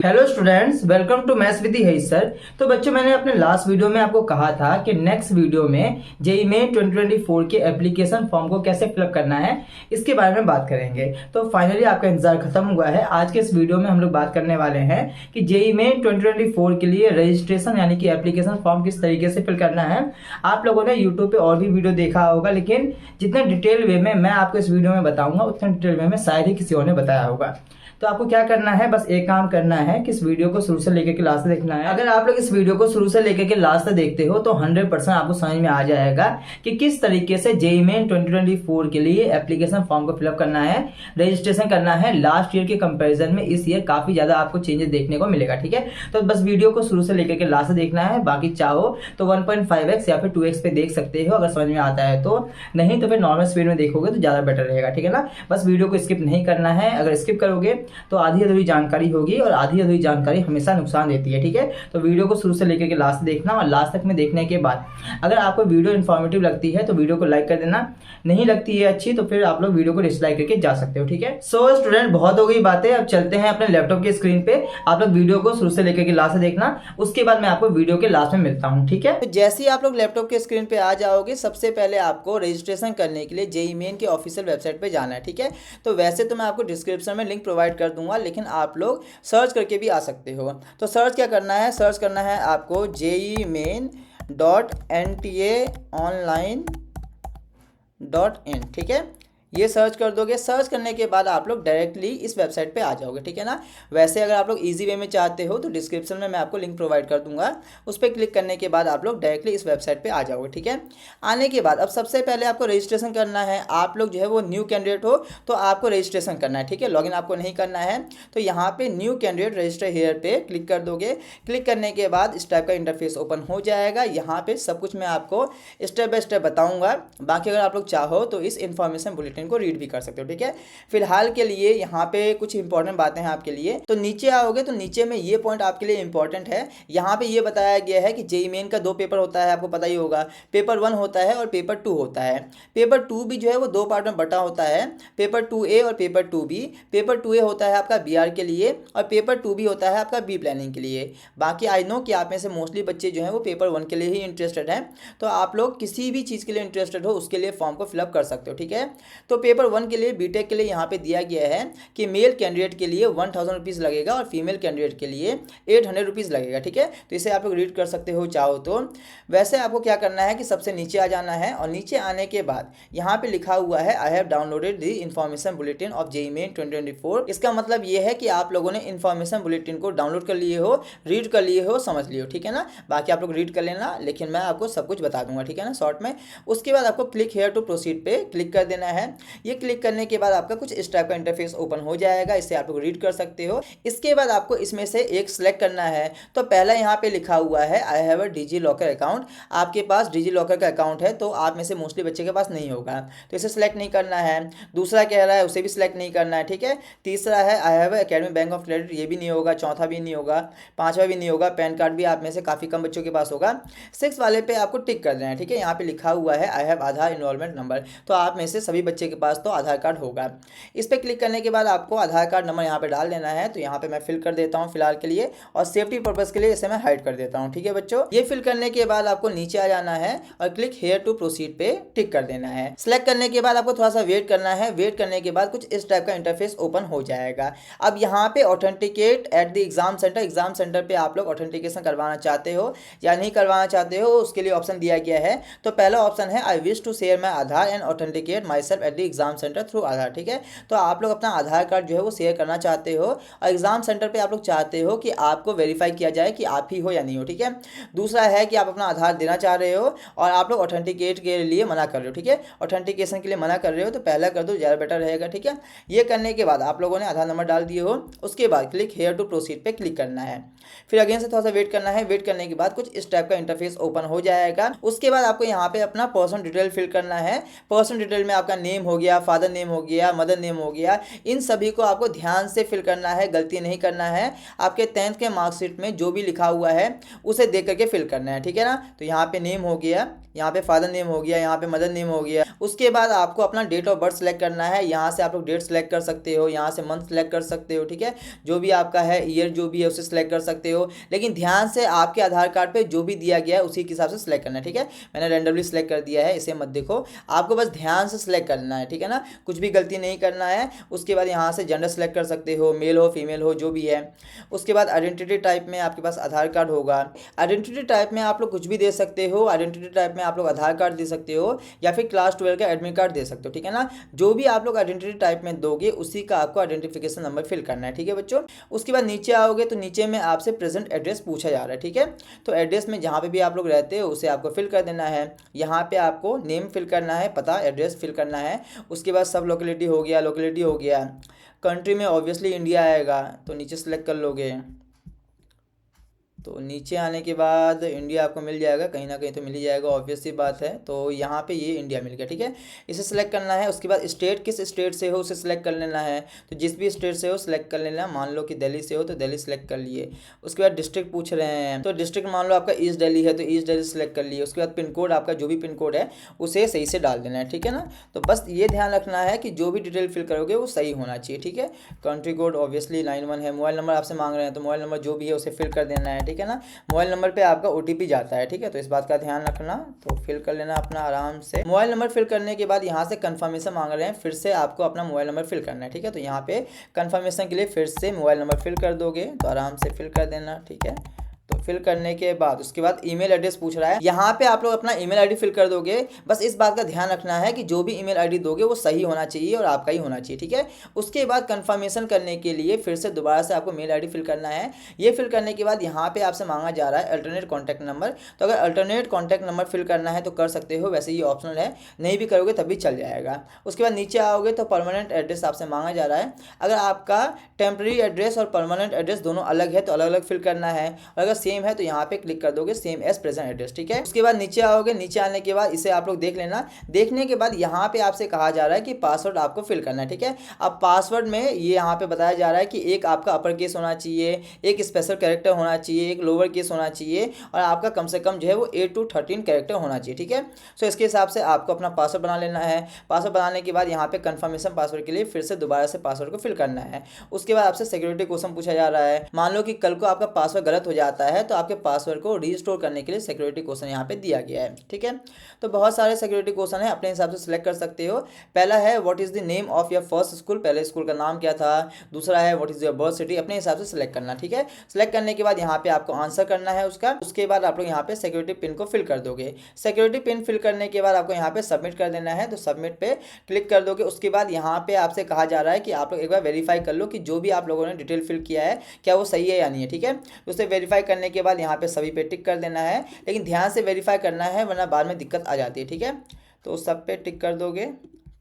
Hello students, welcome to maths with है sir. तो बच्चों, मैंने अपने लास्ट वीडियो में आपको कहा था कि नेक्स्ट वीडियो में जेईई मेन 2024 के एप्लीकेशन फॉर्म को कैसे फिलअप करना है, इसके बारे में बात करेंगे। तो फाइनली आपका इंतजार खत्म हुआ है। आज के इस वीडियो में हम लोग बात करने वाले हैं कि जेईई मेन 2024 के लिए रजिस्ट्रेशन यानी कि एप्लीकेशन फॉर्म किस तरीके से फिल करना है। आप लोगों ने यूट्यूब पे और भी वीडियो देखा होगा, लेकिन जितने डिटेल वे में मैं आपको इस वीडियो में बताऊंगा उतने डिटेल वे में शायद ही किसी और ने बताया होगा। तो आपको क्या करना है, बस एक काम करना है कि इस वीडियो को शुरू से लेकर के लास्ट तक देखना है। अगर आप लोग इस वीडियो को शुरू से लेकर के लास्ट तक देखते हो तो 100% आपको समझ में आ जाएगा कि किस तरीके से जेईई मेन 2024 के लिए एप्लीकेशन फॉर्म को फिलअप करना है, रजिस्ट्रेशन करना है। लास्ट ईयर के कंपैरिजन में इस ईयर काफी ज्यादा आपको चेंजेस देखने को मिलेगा। ठीक है, तो बस वीडियो को शुरू से लेकर के लास्ट तक देखना है। बाकी चाहो तो 1.5x या फिर 2x पे देख सकते हो अगर समझ में आता है तो, नहीं तो फिर नॉर्मल स्पीड में देखोगे तो ज्यादा बेटर रहेगा। ठीक है ना, बस वीडियो को स्किप नहीं करना है। अगर स्किप करोगे तो आधी अधूरी जानकारी होगी और आधी अधूरी जानकारी हमेशा नुकसान देती है। ठीक है, तो वीडियो को शुरू से लेकर के लास्ट देखना, और लास्ट तक में देखने के बाद अगर आपको वीडियो इन्फॉर्मेटिव लगती है तो वीडियो को लाइक कर देना, नहीं लगती है अच्छी तो फिर आप लोग वीडियो को डिसलाइक करके जा सकते हो। ठीक है, सो स्टूडेंट, बहुत हो गई बातें, अब चलते हैं अपने लैपटॉप की स्क्रीन पे। आप लोग वीडियो को शुरू से लेकर के लास्ट देखना, उसके बाद मैं आपको वीडियो के लास्ट में मिलता हूँ। ठीक है, तो जैसे ही आप लोग लैपटॉप के स्क्रीन पे आ जाओगे, सबसे पहले आपको रजिस्ट्रेशन करने के लिए जेईई मेन के ऑफिशियल वेबसाइट पे जाना है। ठीक है, तो वैसे तो मैं आपको डिस्क्रिप्शन में लिंक प्रोवाइड कर दूंगा, लेकिन आप लोग सर्च करके भी आ सकते हो। तो सर्च क्या करना है, सर्च करना है आपको JEE main.NTA online.in। ठीक है, ये सर्च कर दोगे। सर्च करने के बाद आप लोग डायरेक्टली इस वेबसाइट पे आ जाओगे। ठीक है ना, वैसे अगर आप लोग इजी वे में चाहते हो तो डिस्क्रिप्शन में मैं आपको लिंक प्रोवाइड कर दूंगा, उस पर क्लिक करने के बाद आप लोग डायरेक्टली इस वेबसाइट पे आ जाओगे। ठीक है, आने के बाद अब सबसे पहले आपको रजिस्ट्रेशन करना है। आप लोग जो है वो न्यू कैंडिडेट हो तो आपको रजिस्ट्रेशन करना है। ठीक है, लॉगिन आपको नहीं करना है। तो यहाँ पे न्यू कैंडिडेट रजिस्टर हेयर पे क्लिक कर दोगे। क्लिक करने के बाद इस टाइप का इंटरफेस ओपन हो जाएगा। यहाँ पे सब कुछ मैं आपको स्टेप बाय स्टेप बताऊंगा। बाकी अगर आप लोग चाहो तो इस इन्फॉर्मेशन बुलेटिन को रीड भी कर सकते हो। ठीक है, फिलहाल के लिए यहाँ पे कुछ इंपॉर्टेंट बातें हैं आपके लिए। तो नीचे आओगे तो नीचे में ये पॉइंट आपके लिए इंपॉर्टेंट है। यहाँ पे ये बताया गया है कि जेईई मेन का 2 पेपर होता है, आपको पता ही होगा। पेपर 1 होता है और पेपर 2 होता है। पेपर 2 भी जो है वो 2 पार्ट में बटा होता है, पेपर 2A और पेपर 2B। पेपर 2A होता है आपका BR के लिए और पेपर 2B होता है आपका बी प्लानिंग के लिए। बाकी आई नो कि आप में से मोस्टली बच्चे जो हैं वो पेपर 1 के लिए ही इंटरेस्टेड हैं, तो आप लोग किसी भी चीज़ के लिए इंटरेस्टेड हो उसके लिए फॉर्म को फिलअप कर सकते हो। ठीक है, तो पेपर 1 के लिए बीटेक के लिए यहाँ पे दिया गया है कि मेल कैंडिडेट के लिए 1000 रुपीज़ लगेगा और फीमेल कैंडिडेट के लिए 800 रुपीज़ लगेगा। ठीक है, तो इसे आप लोग रीड कर सकते हो चाहो तो। वैसे आपको क्या करना है कि सबसे नीचे आ जाना है, और नीचे आने के बाद यहाँ पे लिखा हुआ है I have downloaded the information bulletin of JEE main 2024। इसका मतलब ये है कि आप लोगों ने इन्फॉर्मेशन बुलेटिन को डाउनलोड कर लिए हो, रीड कर लिए हो, समझ लिए हो। ठीक है ना, बाकी आप लोग रीड कर लेना, लेकिन मैं आपको सब कुछ बता दूंगा। ठीक है ना, शॉर्ट में। उसके बाद आपको क्लिक हेयर टू प्रोसीड पे क्लिक कर देना है। ये क्लिक करने के बाद आपका कुछ इस टाइप का इंटरफेस ओपन हो जाएगा, इसे आप लोग रीड कर सकते हो। इसके बाद आपको इसमें से एक सिलेक्ट करना है। तो पहला यहाँ पे लिखा हुआ है I have a digi locker account. आपके पास डिजी लॉकर का अकाउंट है तो आप में से मोस्टली बच्चे के पास नहीं होगा, तो इसे सिलेक्ट नहीं करना है। दूसरा कह रहा है उसे भी सिलेक्ट नहीं करना है। ठीक है, तीसरा है I have academic bank of credit, ये भी नहीं होगा। चौथा भी नहीं होगा, पांचवा भी नहीं होगा। पैन कार्ड भी आप में से काफ़ी कम बच्चों के पास होगा। 6 वाले पे आपको टिक कर देना है। ठीक है, यहाँ पे लिखा हुआ है I have Aadhaar enrolment number, तो आप में से सभी बच्चे के पास तो आधार कार्ड होगा। इस पर क्लिक करने के बाद आपको आधार कार्ड नंबर यहाँ पे डाल देना है। तो यहाँ पे मैं फिल कर देता हूँ फिलहाल के लिए, और सेफ्टी पर्पज़ के लिए इसे मैं हाइड कर देता हूँ। ठीक है बच्चों, ये फिल करने के बाद आपको नीचे आ जाना है और क्लिक हेयर टू प्रोसीड पे टिक कर देना है। सिलेक्ट करने के बाद आपको थोड़ा सा वेट करना है। वेट करने के बाद कुछ इस टाइप का इंटरफेस ओपन हो जाएगा। अब यहाँ पे authenticate eight the exam centre, exam centre पे आप लोग ऑथेंटिकेशन करवाना चाहते हो या नहीं करवाना चाहते हो उसके लिए ऑप्शन दिया गया है। तो पहला ऑप्शन है I wish to share my Aadhaar and authenticate myself at the exam centre through Aadhaar. ठीक है, तो आप लोग अपना आधार कार्ड जो है वो शेयर करना चाहते हो और एग्जाम सेंटर पे आप लोग चाहते हो कि आपको वेरीफाई किया जाए कि आप ही हो या नहीं हो। ठीक है, दूसरा है कि आप अपना आधार देना चाह रहे हो और आप लोग ऑथेंटिकेट के लिए मना कर रहे हो। ठीक है, ऑथेंटिकेशन के लिए मना कर रहे हो तो पहला कर दो, ज़्यादा बेटर रहेगा। ठीक है, ये करने के बाद आप लोगों ने आधार नंबर डाल दिए हो, उसके बाद क्लिक हेयर टू प्रोसीड पे क्लिक करना है। फिर अगेन से थोड़ा सा वेट करना है। वेट करने के बाद कुछ इस टाइप का इंटरफेस ओपन हो जाएगा। उसके बाद आपको यहाँ पे अपना पर्सनल डिटेल फिल करना है। पर्सनल डिटेल में आपका नेम नेम हो गया, फादर नेम हो गया, मदर नेम हो गया, इन सभी को आपको ध्यान से फिल करना है, गलती नहीं करना है। आपके 10th के मार्कशीट में जो भी लिखा हुआ है उसे देख करके फिल करना है, ठीक है ना। तो यहाँ पे नेम हो गया, यहाँ पे फादर नेम हो गया, यहाँ पे मदर नेम हो गया। उसके बाद आपको अपना डेट ऑफ बर्थ सेलेक्ट करना है। यहाँ से आप लोग डेट सेलेक्ट कर सकते हो, यहाँ से मंथ सेलेक्ट कर सकते हो, ठीक है। जो भी आपका है ईयर जो भी है उसे सेलेक्ट कर सकते हो, लेकिन ध्यान से आपके आधार कार्ड पे जो भी दिया गया है उसी के हिसाब से सेलेक्ट करना है, ठीक है। मैंने रैंडमली सेलेक्ट कर दिया है, इसे मत देखो, आपको बस ध्यान से सेलेक्ट करना है, ठीक है ना, कुछ भी गलती नहीं करना है। उसके बाद यहाँ से जेंडर सेलेक्ट कर सकते हो, मेल हो फीमेल हो जो भी है। उसके बाद आइडेंटिटी टाइप में आपके पास आधार कार्ड होगा। आइडेंटिटी टाइप में आप लोग कुछ भी दे सकते हो, आइडेंटिटी टाइप में आप लोग आधार कार्ड दे सकते हो या फिर क्लास 12 का एडमिट कार्ड दे सकते हो, ठीक है ना। जो भी आप लोग आइडेंटिटी टाइप में दोगे उसी का आपको आइडेंटिफिकेशन नंबर फिल करना है, ठीक है बच्चों। उसके बाद नीचे आओगे तो नीचे में आपसे प्रेजेंट एड्रेस पूछा जा रहा है, ठीक है। तो एड्रेस में जहाँ पे भी आप लोग रहते हो उसे आपको फिल कर देना है। यहाँ पे आपको नेम फिल करना है, पता एड्रेस फिल करना है। उसके बाद सब लोकेलिटी हो गया, लोकेलिटी हो गया। कंट्री में ऑब्वियसली इंडिया आएगा तो नीचे सेलेक्ट कर लोगे। तो नीचे आने के बाद इंडिया आपको मिल जाएगा, कहीं ना कहीं तो मिल ही जाएगा, ऑब्वियस सी बात है। तो यहाँ पे ये इंडिया मिल गया, ठीक है। इसे सेलेक्ट करना है। उसके बाद स्टेट, किस स्टेट से हो उसे सेलेक्ट कर लेना है। तो जिस भी स्टेट से हो सेलेक्ट कर लेना। मान लो कि दिल्ली से हो तो दिल्ली सेलेक्ट कर लिए। उसके बाद डिस्ट्रिक्ट पूछ रहे हैं, तो डिस्ट्रिक्ट मान लो आपका ईस्ट दिल्ली है तो ईस्ट दिल्ली सेलेक्ट कर लिए। उसके बाद पिन कोड, आपका जो भी पिन कोड है उसे सही से डाल देना है, ठीक है ना। तो बस ये ध्यान रखना है कि जो भी डिटेल फिल करोगे वो सही होना चाहिए, ठीक है। कंट्री कोड ऑब्वियसली 91 है। मोबाइल नंबर आपसे मांग रहे हैं तो मोबाइल नंबर जो भी है उसे फिल कर देना है, ठीक है ना। मोबाइल नंबर पे आपका ओटीपी जाता है, ठीक है। तो इस बात का ध्यान रखना। तो फिल कर लेना अपना आराम से। मोबाइल नंबर फिल करने के बाद यहाँ से कंफर्मेशन मांग रहे हैं, फिर से आपको अपना मोबाइल नंबर फिल करना है, ठीक है। तो यहाँ पे कंफर्मेशन के लिए फिर से मोबाइल नंबर फिल कर दोगे तो आराम से फिल कर देना, ठीक है। तो फिल करने के बाद उसके बाद ईमेल एड्रेस पूछ रहा है, यहाँ पे आप लोग अपना ईमेल आईडी फिल कर दोगे। बस इस बात का ध्यान रखना है कि जो भी ईमेल आईडी दोगे वो सही होना चाहिए और आपका ही होना चाहिए, ठीक है। उसके बाद कंफर्मेशन करने के लिए फिर से दोबारा से आपको मेल आईडी फिल करना है। ये फिल करने के बाद यहाँ पे आपसे मांगा जा रहा है अल्टरनेट कॉन्टैक्ट नंबर। तो अगर अल्टरनेट कॉन्टैक्ट नंबर फिल करना है तो कर सकते हो, वैसे ये ऑप्शनल है, नहीं भी करोगे तब भी चल जाएगा। उसके बाद नीचे आओगे तो परमानेंट एड्रेस आपसे मांगा जा रहा है। अगर आपका टेम्प्रेरी एड्रेस और परमानेंट एड्रेस दोनों अलग है तो अलग अलग फिल करना है, और अगर सेम है तो यहाँ पे क्लिक कर दोगे सेम एज प्रेजेंट एड्रेस, ठीक है। उसके बाद नीचे आओगे, नीचे आने के बाद इसे आप लोग देख लेना। देखने के बाद यहाँ पे आपसे कहा जा रहा है कि पासवर्ड आपको फिल करना है, ठीक है। अब पासवर्ड में ये यहाँ पे बताया जा रहा है कि एक आपका अपर केस होना चाहिए, एक स्पेशल कैरेक्टर होना चाहिए, एक लोअर केस होना चाहिए, और आपका कम से कम जो है वो 8 to 13 कैरेक्टर होना चाहिए, ठीक है। सो इसके हिसाब से आपको अपना पासवर्ड बना लेना है। पासवर्ड बनाने के बाद यहाँ पे कंफर्मेशन पासवर्ड के लिए फिर से दोबारा से पासवर्ड को फिल करना है। उसके बाद आपसे सिक्योरिटी क्वेश्चन पूछा जा रहा है। मान लो कि कल को आपका पासवर्ड गलत हो जाता है तो आपके पासवर्ड को रीस्टोर करने के लिए सिक्योरिटी क्वेश्चन यहाँ पे दिया गया है, ठीक है। तो बहुत सारे सिक्योरिटी क्वेश्चन है, अपने हिसाब से सिलेक्ट कर सकते हो। पहला है what is the name of your first school, पहले स्कूल का नाम क्या था। दूसरा है what is your birth city, अपने हिसाब से सिलेक्ट करना, ठीक है। सिलेक्ट करने के बाद यहाँ पे आपको आंसर करना है उसका। उसके बाद आप लोग यहाँ पे सिक्योरिटी पिन को फिल कर दोगे। सिक्योरिटी पिन फिल करने के बाद आपको यहाँ पे सबमिट कर देना है, तो सबमिट पे क्लिक कर दोगे। उसके बाद यहाँ पे आपसे कहा जा रहा है कि आप लोग एक बार वेरीफाई कर लो कि जो भी आप लोगों ने डिटेल फिल किया है क्या वो सही है या नहीं है, ठीक है। तो उसे वेरीफाई करने के बाद यहाँ पे सभी पे टिक कर देना है, लेकिन ध्यान से वेरीफाई करना है वरना बाद में दिक्कत आ जाती है, ठीक है। तो सब पे टिक कर दोगे।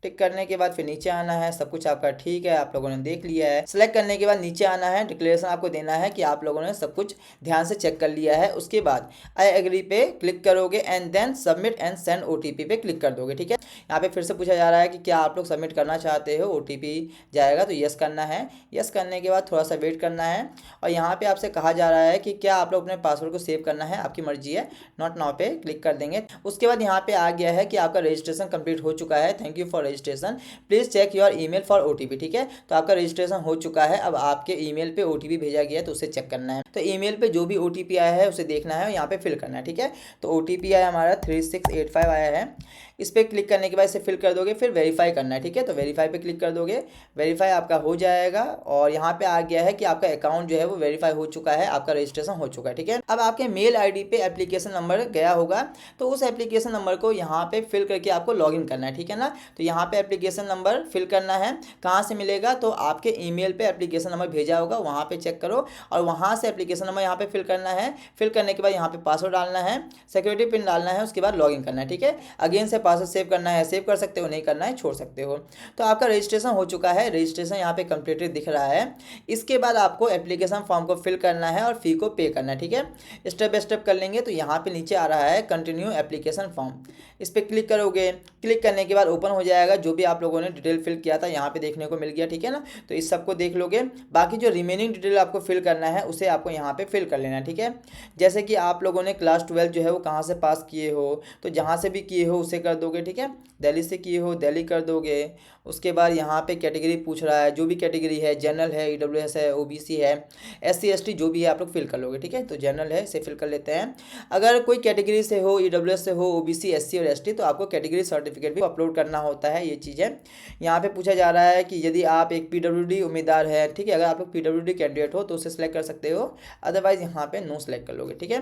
टिक करने के बाद फिर नीचे आना है, सब कुछ आपका ठीक है, आप लोगों ने देख लिया है। सेलेक्ट करने के बाद नीचे आना है, डिक्लेरेशन आपको देना है कि आप लोगों ने सब कुछ ध्यान से चेक कर लिया है। उसके बाद आई एग्री पे क्लिक करोगे and then submit and send OTP पे क्लिक कर दोगे, ठीक है। यहाँ पे फिर से पूछा जा रहा है कि क्या आप लोग सबमिट करना चाहते हो, ओटीपी जाएगा तो यस करना है। यस करने के बाद थोड़ा सा वेट करना है, और यहाँ पे आपसे कहा जा रहा है कि क्या आप लोग अपने पासवर्ड को सेव करना है, आपकी मर्जी है। नॉट नाउ पे क्लिक कर देंगे। उसके बाद यहाँ पे आ गया है कि आपका रजिस्ट्रेशन कंप्लीट हो चुका है, thank you for registration, please check your email for OTP, ठीक है। तो आपका रजिस्ट्रेशन हो चुका है, अब आपके ईमेल पे ओटीपी भेजा गया है तो उसे चेक करना है। तो ईमेल पे जो भी ओटीपी आया है उसे देखना है और यहाँ पे फिल करना है, ठीक है। तो ओटीपी आया हमारा 3685 आया है। इस पर क्लिक करने के बाद इसे फिल कर दोगे, फिर वेरीफाई करना है, ठीक है। तो वेरीफाई पे क्लिक कर दोगे, वेरीफाई आपका हो जाएगा, और यहाँ पे आ गया है कि आपका अकाउंट जो है वो वेरीफाई हो चुका है, आपका रजिस्ट्रेशन हो चुका है, ठीक है। अब आपके मेल आईडी पे एप्लीकेशन नंबर गया होगा, तो उस एप्लीकेशन नंबर को यहाँ पे फिल करके आपको लॉगिन करना है, ठीक है ना। तो यहाँ पे एप्लीकेशन नंबर फिल करना है, कहाँ से मिलेगा, तो आपके ईमेल पे एप्लीकेशन नंबर भेजा होगा, वहाँ पे चेक करो और वहाँ से एप्लीकेशन नंबर यहाँ पे फिल करना है। फिल करने के बाद यहाँ पे पासवर्ड डालना है, सिक्योरिटी पिन डालना है, उसके बाद लॉगिन करना है, ठीक है। अगेन से पासवर्ड सेव करना है, सेव कर सकते हो, नहीं करना है छोड़ सकते हो। तो आपका रजिस्ट्रेशन हो चुका है, रजिस्ट्रेशन यहाँ पे कंप्लीटेड दिख रहा है। इसके बाद आपको एप्लीकेशन फॉर्म को फिल करना है और फी को पे करना है, ठीक है। स्टेप बाय स्टेप कर लेंगे। तो यहाँ पे नीचे आ रहा है कंटिन्यू एप्लीकेशन फॉर्म, इस पर क्लिक करोगे। क्लिक करने के बाद ओपन हो जाएगा जाएगा, जो भी आप लोगों ने डिटेल फिल किया था यहाँ पे देखने को मिल गया, ठीक है ना। तो इस सबको देख लोगे। बाकी जो रिमेनिंग डिटेल आपको फिल करना है उसे आपको यहाँ पे फिल कर लेना है, ठीक है। जैसे कि आप लोगों ने क्लास 12 जो है वो कहाँ से पास किए हो, तो जहाँ से भी किए हो उसे कर दोगे, ठीक है। दिल्ली से किए हो दिल्ली कर दोगे। उसके बाद यहाँ पे कैटेगरी पूछ रहा है, जो भी कैटेगरी है, जनरल है, ईडब्ल्यूएस है, ओबीसी है, एससी एसटी जो भी है आप लोग फिल कर लोगे, ठीक है। तो जनरल है इसे फिल कर लेते हैं। अगर कोई कैटेगरी से हो, ईडब्ल्यूएस से हो, ओबीसी, एससी और एसटी, तो आपको कैटेगरी सर्टिफिकेट भी अपलोड करना होता है। ये चीज़ है। यहाँ पे पूछा जा रहा है कि यदि आप एक पीडब्ल्यूडी उम्मीदवार है, ठीक है, अगर आप लोग पीडब्ल्यूडी कैंडिडेट हो तो उसे सेलेक्ट कर सकते हो, अदरवाइज यहाँ पे नो सेलेक्ट कर लोगे, ठीक है।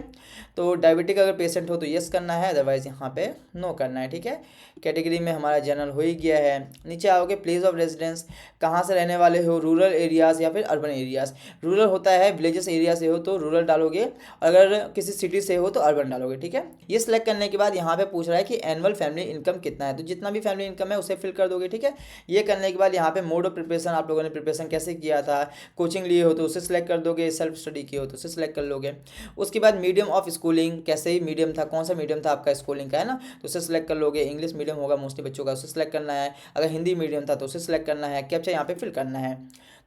तो डायबिटिक अगर पेशेंट हो तो यस करना है, अदरवाइज यहाँ पे नो करना है, ठीक है। कैटेगरी में हमारा जनरल हो ही गया है। नीचे आओगे प्लेस ऑफ रेजिडेंस, कहाँ से रहने वाले हो, रूरल एरियाज़ या फिर अर्बन एरियाज़। रूरल होता है विलेजेस एरिया से हो तो रूरल डालोगे, अगर किसी सिटी से हो तो अर्बन डालोगे, ठीक है। ये सिलेक्ट करने के बाद यहाँ पे पूछ रहा है कि एनुअल फैमिली इनकम कितना है, तो जितना भी फैमिली इनकम है उसे फिल कर दोगे, ठीक है। ये करने के बाद यहाँ पे मोड ऑफ प्रिपरेशन, आप लोगों ने प्रिपरेशन कैसे किया था, कोचिंग लिए हो तो उसे सिलेक्ट कर दोगे, सेल्फ स्टडी किए हो तो उसे सिलेक्ट कर लोगे। उसके बाद मीडियम ऑफ स्कूलिंग, कैसे ही मीडियम था, कौन सा मीडियम था आपका स्कूलिंग का, है ना, तो उसे सिलेक्ट कर लोगे। इंग्लिश मीडियम होगा मोस्टली बच्चों का, उसे सिलेक्ट करना है। अगर हिंदी मीडियम था तो उसे सिलेक्ट करना है। कैप्चा यहाँ पे फिल करना है,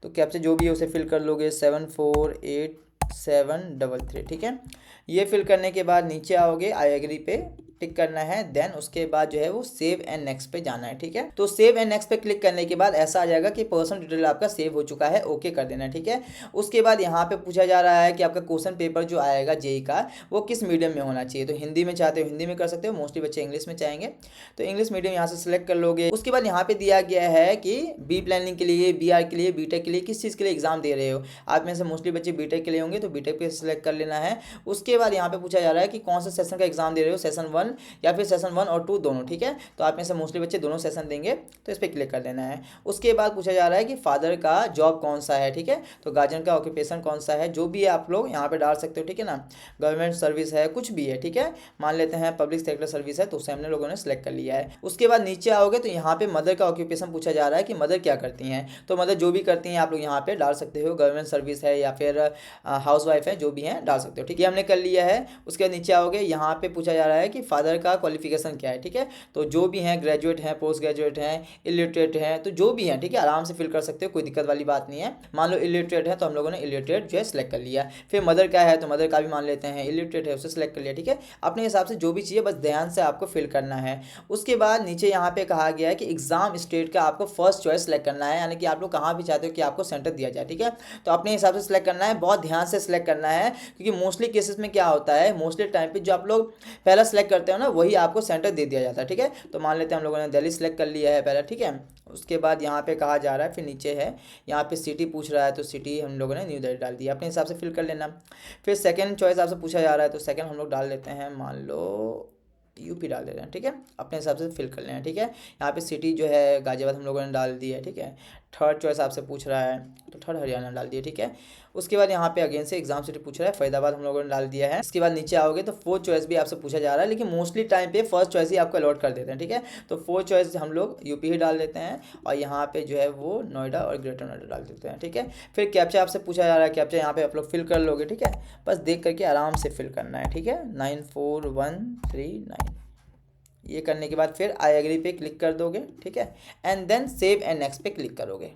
तो कैप्चा जो भी है उसे फिल कर लोगे, 748733, ठीक है। ये फिल करने के बाद नीचे आओगे, आई एग्री पे टिक करना है। देन उसके बाद जो है वो सेव एंड नेक्स्ट पे जाना है, ठीक है। तो सेव एंड नेक्स्ट पे क्लिक करने के बाद ऐसा आ जाएगा कि पर्सनल डिटेल आपका सेव हो चुका है, ओके कर देना है, ठीक है। उसके बाद यहाँ पे पूछा जा रहा है कि आपका क्वेश्चन पेपर जो आएगा जेई का वो किस मीडियम में होना चाहिए, तो हिंदी में चाहते हो हिंदी में कर सकते हो, मोस्टली बच्चे इंग्लिश में चाहेंगे तो इंग्लिश मीडियम यहाँ से सिलेक्ट कर लोगे। उसके बाद यहाँ पे दिया गया है कि बी प्लानिंग के लिए, बीआर के लिए, बीटेक के लिए किस चीज़ के लिए एग्जाम दे रहे हो। आप में से मोस्टली बच्चे बीटेक के लिए होंगे तो बीटेक पे सिलेक्ट कर लेना है। उसके बाद यहाँ पे पूछा जा रहा है कि कौन सा सेशन का एग्जाम दे रहे हो, सेशन 1 या फिर सेशन 1 और 2 दोनों, ठीक है। तो आप में से मोस्टली बच्चे दोनों सेशन देंगे तो इस पर क्लिक कर देना है। उसके बाद पूछा जा रहा है कि फादर का जॉब कौन सा है, ठीक है, तो गार्जियन का ऑक्यूपेशन कौन सा है, जो भी है आप लोग यहाँ पे डाल सकते हो, ठीक है ना। गवर्नमेंट सर्विस है, कुछ भी है, ठीक है, मान लेते हैं पब्लिक सेक्टर सर्विस है तो उसे हमने लोगों ने सेलेक्ट कर लिया है। उसके बाद नीचे आओगे तो यहाँ पे मदर का ऑक्यूपेशन पूछा जा रहा है कि मदर क्या करती हैं, तो मदर जो भी करती हैं आप लोग यहाँ पे डाल सकते हो, गवर्नमेंट सर्विस है या फिर हाउस वाइफ है, जो भी है डाल सकते हो, ठीक है। हमने कर लिया है। उसके बाद नीचे आओगे, यहाँ पे पूछा जा रहा है कि फादर का क्वालिफिकेशन क्या है, ठीक है, तो जो भी हैं ग्रेजुएट हैं, पोस्ट ग्रेजुएट हैं, इलिटरेट हैं, तो जो भी हैं, ठीक है, आराम से फिल कर सकते हो, कोई दिक्कत वाली बात नहीं है। मान लो इलिटरेट है तो हम लोगों ने इलिटरेट जो है सिलेक्ट कर लिया। फिर मदर का है तो मदर का भी मान लेते हैं, इलिटरेट है उसे सिलेक्ट कर लिया, ठीक है। अपने हिसाब से जो भी चाहिए बस ध्यान से आपको फिल करना है। उसके बाद नीचे यहाँ पे कहा गया है कि एग्जाम स्टेट का आपको फर्स्ट चॉइस सेलेक्ट करना है, यानी कि आप लोग कहाँ भी चाहते हो कि आपको सेंटर दिया जाए, ठीक है, तो अपने हिसाब से सिलेक्ट करना है, बहुत ध्यान से सिलेक्ट करना है, क्योंकि मोस्टली केसेस में क्या होता है, मोस्टली टाइम पे जो आप लोग पहला सेलेक्ट करते हो ना वही आपको सेंटर दे दिया जाता है, ठीक है। तो मान लेते हैं हम लोगों ने दिल्ली सेलेक्ट कर लिया है पहला, ठीक है। उसके बाद यहाँ पे कहा जा रहा है, फिर नीचे है यहाँ पे सिटी पूछ रहा है तो सिटी हम लोगों ने न्यू दिल्ली डाल दिया, अपने हिसाब से फिल कर लेना। फिर सेकंड चॉइस आपसे पूछा जा रहा है तो सेकंड हम लोग डाल देते हैं, मान लो यूपी डाल दे रहे हैं, ठीक है, अपने हिसाब से फिल कर लेना, ठीक है। यहाँ पे सिटी जो है गाजियाबाद हम लोगों ने डाल दी है, ठीक है। थर्ड चॉइस आपसे पूछ रहा है तो थर्ड हरियाणा डाल दिया, ठीक है। उसके बाद यहाँ पे अगेन से एग्जाम सिटी पूछ रहा है, फरीदाबाद हम लोगों ने डाल दिया है। इसके बाद नीचे आओगे तो फोर्थ चॉइस भी आपसे पूछा जा रहा है, लेकिन मोस्टली टाइम पे फर्स्ट चॉइस ही आपको अलॉट कर देते हैं, ठीक है। तो फोर्थ चॉइस हम लोग यूपी ही डाल देते हैं और यहाँ पे जो है वो नोएडा और ग्रेटर नोएडा डाल देते हैं, ठीक है। फिर कैप्चा आपसे पूछा जा रहा है, कैप्चा यहाँ पे आप लोग फिल कर लोगे, ठीक है, बस देख करके आराम से फिल करना है, ठीक है, 94139। ये करने के बाद फिर आई एग्री पे क्लिक कर दोगे, ठीक है, and then save and next पे क्लिक करोगे।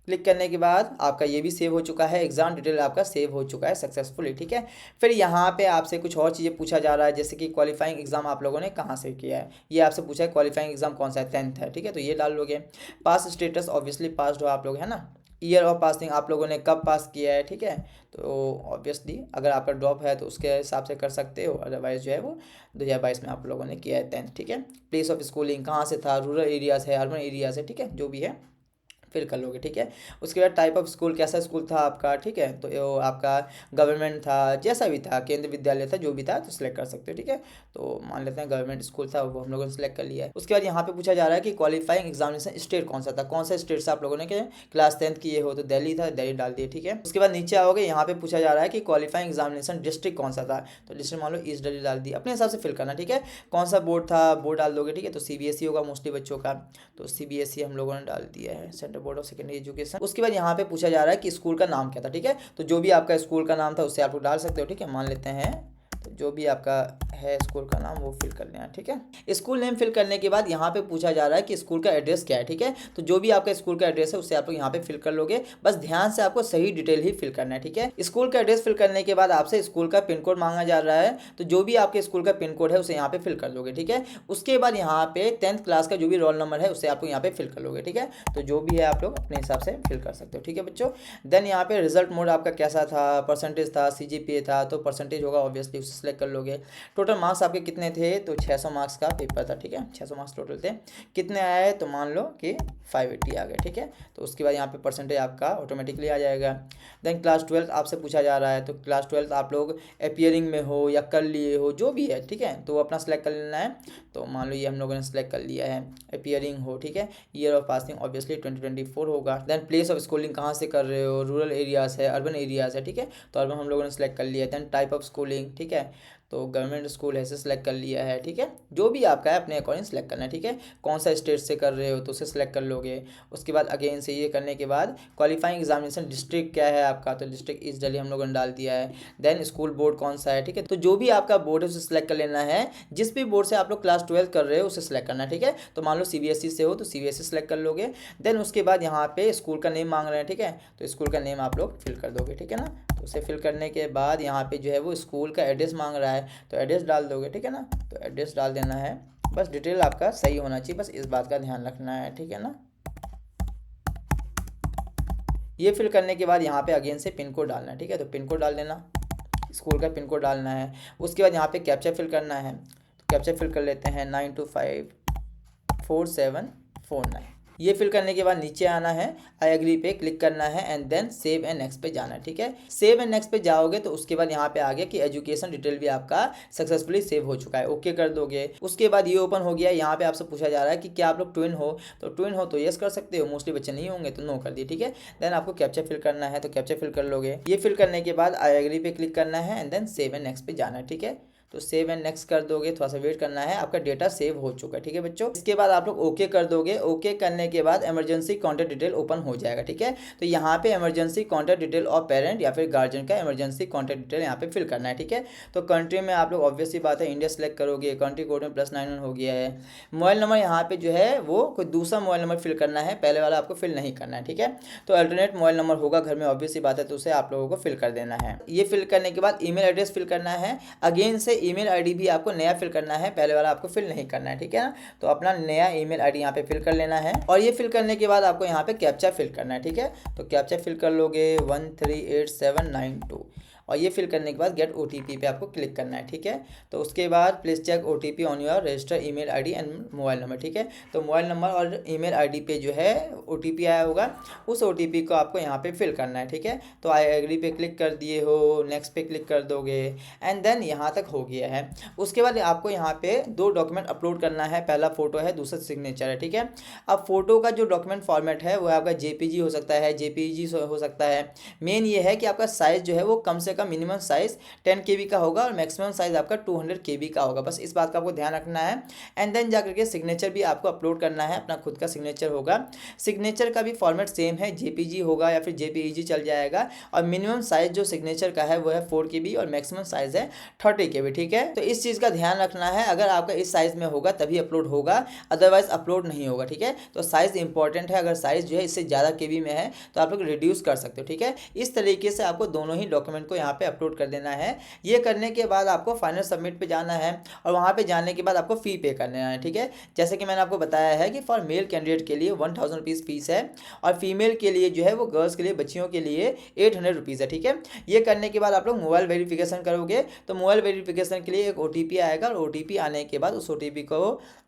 क्लिक करने के बाद आपका ये भी सेव हो चुका है, एग्जाम डिटेल आपका सेव हो चुका है सक्सेसफुली, ठीक है। फिर यहाँ पे आपसे कुछ और चीज़ें पूछा जा रहा है, जैसे कि क्वालिफाइंग एग्जाम आप लोगों ने कहाँ से किया है, ये आपसे पूछा है क्वालिफाइंग एग्जाम कौन सा है, 10th है, ठीक है, तो ये डाल लोगे। पास स्टेटस ऑब्वियसली पास्ड हो आप लोग, है ना। ईयर ऑफ पासिंग आप लोगों ने कब पास किया है, ठीक है, तो ऑब्वियसली अगर आपका ड्रॉप है तो उसके हिसाब से कर सकते हो, अदरवाइज जो है वो 2022 में आप लोगों ने किया है 10th, ठीक है। प्लेस ऑफ स्कूलिंग कहाँ से था, रूरल एरियाज है, अर्बन एरियाज है, ठीक है, जो भी है फिल कर लोगे, ठीक है। उसके बाद टाइप ऑफ स्कूल, कैसा स्कूल था आपका, ठीक है, तो वो आपका गवर्नमेंट था, जैसा भी था, केंद्रीय विद्यालय था, जो भी था तो सिलेक्ट कर सकते हो, ठीक है। तो मान लेते हैं गवर्नमेंट स्कूल था, वो हम लोगों ने सिलेक्ट कर लिया है। उसके बाद यहाँ पे पूछा जा रहा है कि क्वालिफाइंग एग्जामिनेशन स्टेट कौन सा था, कौन सा स्टेट से आप लोगों ने क्लास 10th किए हो, तो दिल्ली था, दिल्ली डाल दिए, ठीक है। उसके बाद नीचे आओगे, यहाँ पे पूछा जा रहा है कि क्वालिफाइंग एग्जामिनेशन डिस्ट्रिक्ट कौन सा था, तो डिस्ट्रिक्ट मान लो ईस्ट दिल्ली डाल दी, अपने हिसाब से फिल करना, ठीक है। कौन सा बोर्ड था, बोर्ड डाल दोगे, ठीक है, तो सीबीएसई होगा मोस्टली बच्चों का, तो सीबीएसई हम लोगों ने डाल दिया है, central board of secondary education. उसके बाद यहाँ पे पूछा जा रहा है कि स्कूल का नाम क्या था, ठीक है, तो जो भी आपका स्कूल का नाम था उससे आप लोग डाल सकते हो, ठीक है, मान लेते हैं तो जो भी आपका है स्कूल का नाम वो फिल कर लेना, ठीक है। स्कूल नेम फिल करने के बाद यहाँ पे पूछा जा रहा है कि स्कूल का एड्रेस क्या है, ठीक है। तो जो भी आपका स्कूल का एड्रेस है उससे आप लोग यहाँ पे फिल कर लोगे, बस ध्यान से आपको सही डिटेल ही फिल करना है, ठीक है। स्कूल का एड्रेस फिल करने के बाद आपसे स्कूल का पिन कोड मांगा जा रहा है, तो जो भी आपके स्कूल का पिन कोड है उसे यहाँ पे फिल कर लोगे, ठीक है। उसके बाद यहाँ पे 10th क्लास का जो भी रोल नंबर है उससे आप लोग यहाँ पे फिल कर लोगे, ठीक है। तो जो भी है आप लोग अपने हिसाब से फिल कर सकते हो, ठीक है बच्चों। देन यहाँ पे रिजल्ट मोड आपका कैसा था, परसेंटेज था, CGPA था, तो परसेंटेज होगा ऑब्वियसली उसे सेलेक्ट कर लोगे। टोटल मार्क्स आपके कितने थे, तो 600 मार्क्स का पेपर था, ठीक है। 600 मार्क्स टोटल थे, कितने आए तो मान लो कि 580 आ गए, ठीक है। तो उसके बाद यहाँ पे परसेंटेज आपका ऑटोमेटिकली आ जाएगा। देन क्लास 12 आपसे पूछा जा रहा है, तो क्लास 12 आप लोग अपीयरिंग में हो या कर लिए हो, जो भी है, ठीक है। तो अपना सेलेक्ट कर लेना है। तो मान लो ये हम लोगों ने सेलेक्ट कर लिया है, अपीयरिंग हो, ठीक है। ईयर ऑफ पासिंग ऑब्वियसली 2024 होगा। देन प्लेस ऑफ स्कूलिंग कहाँ से कर रहे हो, रूरल एरियाज है, अर्बन एरियाज है, ठीक है। तो अर्बन हम लोगों ने सेलेक्ट कर लिया है। देन टाइप ऑफ स्कूलिंग, ठीक है, तो गवर्नमेंट स्कूल है इसे सेलेक्ट कर लिया है, ठीक है। जो भी आपका है अपने अकॉर्डिंग सेलेक्ट करना है, ठीक है। कौन सा स्टेट से कर रहे हो तो उसे सेलेक्ट कर लोगे। उसके बाद अगेन से ये करने के बाद क्वालिफाइंग एग्जामिनेशन डिस्ट्रिक्ट क्या है आपका, तो डिस्ट्रिक्ट ईस्ट दिल्ली हम लोगों ने डाल दिया है। देन स्कूल बोर्ड कौन सा है, ठीक है। तो जो भी आपका बोर्ड है उसे सेलेक्ट कर लेना है। जिस भी बोर्ड से आप लोग क्लास 12 कर रहे हो उसे सेलेक्ट करना है, ठीक है। तो मान लो CBSE से हो तो CBSE सेलेक्ट कर लोगे। देन उसके बाद यहाँ पे स्कूल का नेम मांग रहे हैं, ठीक है। तो स्कूल का नेम आप लोग फिल कर दोगे, ठीक है ना। तो उसे फिल करने के बाद यहाँ पे जो है वो स्कूल का एड्रेस मांग रहा है, तो एड्रेस डाल दोगे, ठीक है ना। तो एड्रेस डाल देना है, बस डिटेल आपका सही होना चाहिए, बस इस बात का ध्यान रखना है, ठीक है ना। ये फिल करने के बाद यहाँ पे अगेन से पिन कोड डालना है, ठीक है। तो पिन कोड डाल देना, स्कूल का पिन कोड डालना है। उसके बाद यहाँ पे कैप्चा फिल करना है, तो कैप्चा फिल कर लेते हैं 92547449। ये फिल करने के बाद नीचे आना है, आई एग्री पे क्लिक करना है and then save and next पे जाना है, ठीक है। सेव एंड नेक्स्ट पे जाओगे तो उसके बाद यहाँ पे आ गया कि एजुकेशन डिटेल भी आपका सक्सेसफुली सेव हो चुका है, ओके कर दोगे। उसके बाद ये ओपन हो गया। यहाँ पे आपसे पूछा जा रहा है कि क्या आप लोग ट्विन हो, तो ट्विन हो तो यस कर सकते हो, मोस्टली बच्चे नहीं होंगे तो नो कर दिए, ठीक है। देन आपको कैप्चा फिल करना है, तो कैप्चा फिल कर लोगे। ये फिल करने के बाद आई एग्री पे क्लिक करना है and then save and next पे जाना है, ठीक है। तो सेव एंड नेक्स्ट कर दोगे, थोड़ा सा वेट करना है, आपका डेटा सेव हो चुका है, ठीक है बच्चों। इसके बाद आप लोग ओके कर दोगे। ओके करने के बाद इमरजेंसी कॉन्टैक्ट डिटेल ओपन हो जाएगा, ठीक है। तो यहाँ पे emergency contact detail of parent या फिर गार्जियन का इमरजेंसी कॉन्टैक्ट डिटेल यहाँ पे फिल करना है, ठीक है। तो कंट्री में आप लोग ऑब्वियसली बात है इंडिया सेलेक्ट करोगे, कंट्री कोड में +91 हो गया है। मोबाइल नंबर यहाँ पे जो है वो कोई दूसरा मोबाइल नंबर फिल करना है, पहले वाला आपको फिल नहीं करना है, ठीक है। तो अल्टरनेट मोबाइल नंबर होगा घर में, ऑब्वियसली बात है, तो उसे आप लोगों को फिल कर देना है। ये फिल करने के बाद ईमेल एड्रेस फिल करना है। अगेन से ईमेल आईडी भी आपको नया फिल करना है, पहले वाला आपको फिल नहीं करना है, ठीक है ना। तो अपना नया ईमेल आईडी यहाँ पे फिल कर लेना है। और ये फिल करने के बाद आपको यहाँ पे कैप्चा फिल करना है, ठीक है। तो कैप्चा फिल कर लोगे 138792 और ये फिल करने के बाद गेट OTP पे आपको क्लिक करना है, ठीक है। तो उसके बाद please check OTP on your register email ID and mobile number, ठीक है। तो मोबाइल नंबर और ईमेल आईडी पे जो है OTP आया होगा, उस OTP को आपको यहाँ पे फिल करना है, ठीक है। तो आई एग्री पे क्लिक कर दिए हो, नेक्स्ट पे क्लिक कर दोगे एंड देन यहाँ तक हो गया है। उसके बाद आपको यहाँ पे 2 डॉक्यूमेंट अपलोड करना है, पहला फोटो है, दूसरा सिग्नेचर है, ठीक है। अब फोटो का जो डॉक्यूमेंट फॉर्मेट है वो आपका JPG हो सकता है, JPEG हो सकता है। मेन ये है कि आपका साइज जो है वो कम से कम मिनिमम साइज 10 KB का होगा और मैक्सिमम साइज आपका 200 KB का होगा, बस इस बात का आपको ध्यान रखना है। एंड देन जाकर के सिग्नेचर भी आपको अपलोड करना है, अपना खुद का सिग्नेचर होगा। सिग्नेचर का भी फॉर्मेट सेम है, JPG होगा या फिर JPEG चल जाएगा। और मिनिमम साइज जो सिग्नेचर का है वो है 4 KB और मैक्सिमम साइज है 30 KB, ठीक है। तो इस चीज़ का ध्यान रखना है, अगर आपका इस साइज में होगा तभी अपलोड होगा, अदरवाइज अपलोड नहीं होगा, ठीक है। तो साइज इंपॉर्टेंट है, अगर साइज जो है इससे ज़्यादा KB में है तो आप लोग रिड्यूस कर सकते हो, ठीक है। इस तरीके से आपको दोनों ही डॉक्यूमेंट को यहाँ पे अपलोड कर देना है। ये करने के बाद आपको फाइनल सबमिट पे जाना है और वहाँ पे जाने के बाद आपको फ़ी पे करना है, ठीक है। जैसे कि मैंने आपको बताया है कि फॉर मेल कैंडिडेट के लिए 1000 रुपीज़ फीस है और फीमेल के लिए जो है वो गर्ल्स के लिए, बच्चियों के लिए 800 रुपीज़ है, ठीक है। ये करने के बाद आप लोग मोबाइल वेरिफिकेशन करोगे, तो मोबाइल वेरिफिकेशन के लिए एक OTP आएगा और OTP आने के बाद उस OTP को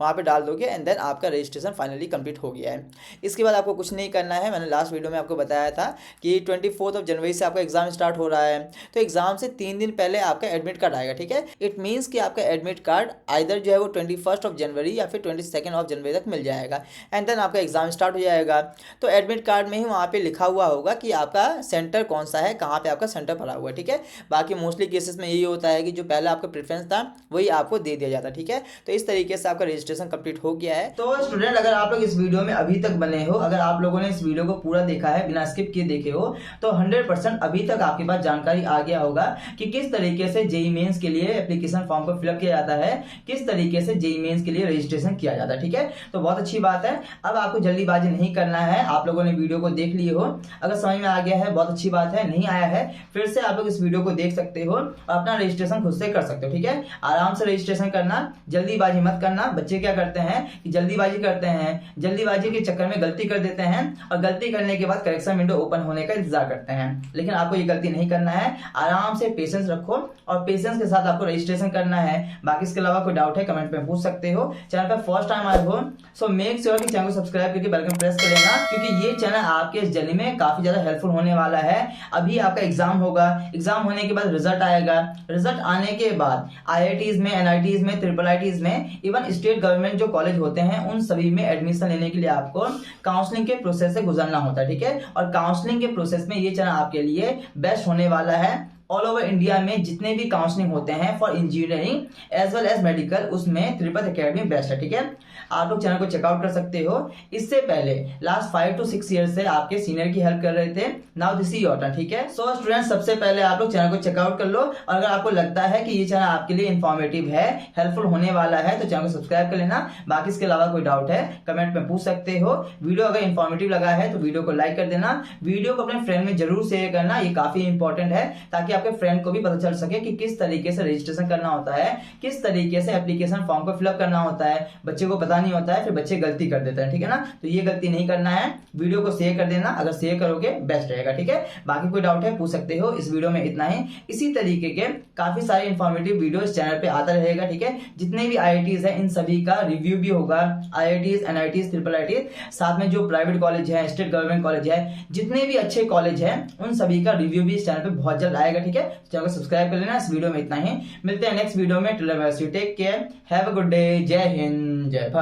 वहाँ पे डाल दोगे एंड देन आपका रजिस्ट्रेशन फाइनली कंप्लीट हो गया है। इसके बाद आपको कुछ नहीं करना है, मैंने लास्ट वीडियो में आपको बताया था कि 24 जनवरी से आपका एग्जाम स्टार्ट हो रहा है। तो एग्जाम से 3 दिन पहले आपका एडमिट कार्ड आएगा, ठीक है। इट मीन्स कि आपका एडमिट कार्ड आइदर जो है वो 21 जनवरी या फिर 22 जनवरी तक मिल जाएगा एंड देन आपका एग्जाम स्टार्ट हो जाएगा। तो एडमिट कार्ड में ही वहाँ पे लिखा हुआ होगा कि आपका सेंटर कौन सा है, कहाँ पे आपका सेंटर पड़ा हुआ है, ठीक है। बाकी मोस्टली केसेस में यही होता है कि जो पहले आपका प्रेफरेंस था वही आपको दे दिया जाता है, ठीक है। तो इस तरीके से आपका रजिस्ट्रेशन कंप्लीट हो गया है। तो स्टूडेंट, अगर आप लोग इस वीडियो में अभी तक बने हो, अगर आप लोगों ने इस वीडियो को पूरा देखा है, बिना स्किप किए देखे हो, तो 100% अभी तक आपके पास जानकारी आ आ गया होगा कि किस तरीके से जेईई मेंस के लिए एप्लीकेशन फॉर्म को फिलअप किया जाता है, किस तरीके से जेईई मेंस के लिए रजिस्ट्रेशन किया जाता है। ठीक है, तो बहुत अच्छी बात है। अब आपको जल्दीबाजी नहीं करना है, आप लोगों ने वीडियो को देख लिए हो, अगर समझ में आ गया है बहुत अच्छी बात है, नहीं आया है फिर से आप लोग इस वीडियो को देख सकते हो, अपना रजिस्ट्रेशन खुद से कर सकते हो। ठीक है, आराम से रजिस्ट्रेशन करना, जल्दीबाजी मत करना। बच्चे क्या करते हैं कि जल्दीबाजी करते हैं, जल्दीबाजी के चक्कर में गलती कर देते हैं और गलती करने के बाद करेक्शन विंडो ओपन होने का इंतजार करते हैं, लेकिन आपको ये गलती नहीं करना है। आराम से पेशेंस रखो और पेशेंस के साथ आपको रजिस्ट्रेशन करना है। बाकी इसके अलावा कोई डाउट है कमेंट में पूछ सकते हो। चैनल पर फर्स्ट टाइम आए हो सो मेक श्योर कि चैनल को सब्सक्राइब करके बेल आइकन प्रेस कर लेना, क्योंकि ये चैनल आपके इस जर्नी में काफी ज्यादा हेल्पफुल होने वाला है। अभी आपका एग्जाम होगा, एग्जाम होने के बाद रिजल्ट आएगा, रिजल्ट आने के बाद IITs में, NITs में, IIITs में, इवन स्टेट गवर्नमेंट जो कॉलेज होते हैं उन सभी में एडमिशन लेने के लिए आपको काउंसलिंग के प्रोसेस से गुजरना होता है। ठीक है, और काउंसलिंग के प्रोसेस में ये चैनल आपके लिए बेस्ट होने वाला है। ऑल ओवर इंडिया में जितने भी काउंसलिंग होते हैं for engineering as well as medical, उसमें त्रिपत एकेडमी बेस्ट है। ठीक है, आप लोग चैनल को चेकआउट कर सकते हो। इससे पहले लास्ट 5 to 6 ईयर से आपके सीनियर की हेल्प कर रहे थे, now this is your turn. ठीक है, सो स्टूडेंट्स सबसे पहले आप लोग चैनल को चेकआउट कर लो, और अगर आपको लगता है कि ये चैनल आपके लिए इन्फॉर्मेटिव है, हेल्पफुल होने वाला है, तो चैनल को सब्सक्राइब कर लेना। बाकी इसके अलावा कोई डाउट है कमेंट में पूछ सकते हो। वीडियो अगर इन्फॉर्मेटिव लगा है तो वीडियो को लाइक कर देना, वीडियो को अपने फ्रेंड में जरूर शेयर करना, ये काफी इंपॉर्टेंट है, ताकि आपके फ्रेंड को भी पता चल सके कि किस तरीके से रजिस्ट्रेशन करना होता है, किस तरीके से एप्लीकेशन फॉर्म को फिलअप करना होता है। बच्चे को पता नहीं होता है, फिर बच्चे गलती कर देते हैं। ठीक है ना, तो ये गलती नहीं करना है। वीडियो को शेयर कर देना, अगर शेयर करोगे बेस्ट रहेगा। ठीक है, बाकी कोई डाउट है पूछ सकते हो। इस वीडियो में इतना ही, इसी तरीके के काफी सारे इंफॉर्मेटिव वीडियो इस चैनल पे आता रहेगा। ठीक है, जितने भी IITs है इन सभी का रिव्यू भी होगा, IITs, NITs, IIITs, साथ में जो प्राइवेट कॉलेज है, स्टेट गवर्नमेंट कॉलेज है, जितने भी अच्छे कॉलेज है उन सभी का रिव्यू भी इस चैनल पे बहुत जल्द आएगा। ठीक है, चैनल को सब्सक्राइब कर लेना। इस वीडियो में इतना ही, मिलते हैं नेक्स्ट वीडियो में। Till then take care, have a good day, जय हिंद, जय भारत।